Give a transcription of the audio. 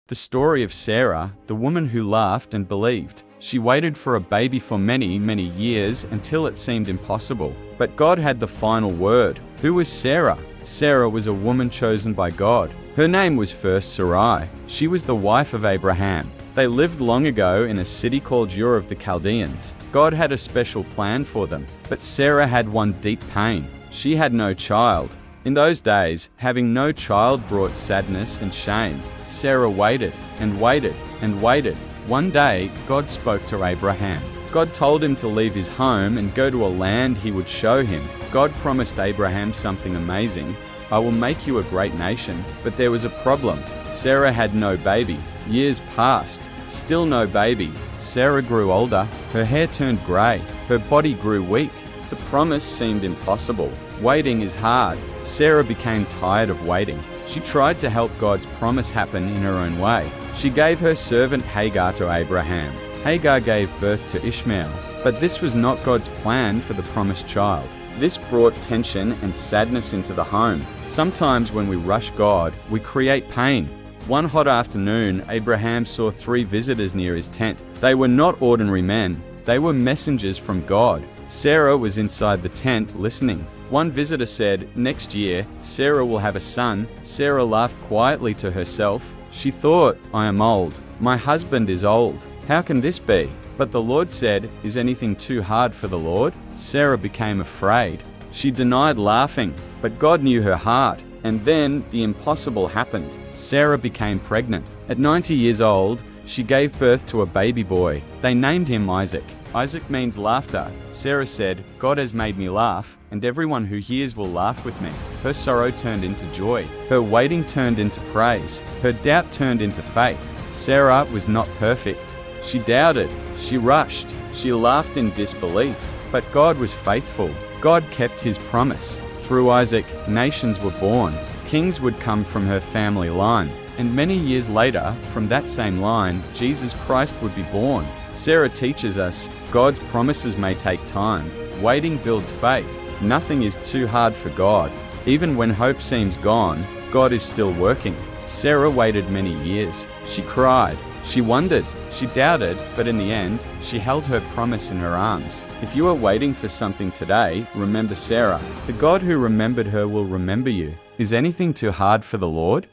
The story of Serah, the woman who laughed and believed. She waited for a baby for many, many years until it seemed impossible. But God had the final word. Who was Serah? Serah was a woman chosen by God. Her name was first Sarai. She was the wife of Abraham. They lived long ago in a city called Ur of the Chaldeans. God had a special plan for them. But Serah had one deep pain. She had no child. In those days, having no child brought sadness and shame. Serah waited and waited and waited. One day, God spoke to Abraham. God told him to leave his home and go to a land he would show him. God promised Abraham something amazing. I will make you a great nation. But there was a problem. Serah had no baby. Years passed. Still no baby. Serah grew older. Her hair turned grey. Her body grew weak. The promise seemed impossible. Waiting is hard. Serah became tired of waiting. She tried to help God's promise happen in her own way. She gave her servant Hagar to Abraham. Hagar gave birth to Ishmael. But this was not God's plan for the promised child. This brought tension and sadness into the home. Sometimes when we rush God, we create pain. One hot afternoon, Abraham saw 3 visitors near his tent. They were not ordinary men. They were messengers from God. Serah was inside the tent listening. One visitor said, "Next year, Serah will have a son." Serah laughed quietly to herself. She thought, "I am old. My husband is old. How can this be?" But the Lord said, "Is anything too hard for the Lord?" Serah became afraid. She denied laughing, but God knew her heart. And then the impossible happened. Serah became pregnant. At 90 years old, she gave birth to a baby boy. They named him Isaac. Isaac means laughter. Serah said, "God has made me laugh, and everyone who hears will laugh with me." Her sorrow turned into joy. Her waiting turned into praise. Her doubt turned into faith. Serah was not perfect. She doubted. She rushed. She laughed in disbelief. But God was faithful. God kept his promise. Through Isaac, nations were born. Kings would come from her family line. And many years later, from that same line, Jesus Christ would be born. Serah teaches us, God's promises may take time. Waiting builds faith. Nothing is too hard for God. Even when hope seems gone, God is still working. Serah waited many years. She cried. She wondered. She doubted, but in the end, she held her promise in her arms. If you are waiting for something today, remember Serah. The God who remembered her will remember you. Is anything too hard for the Lord?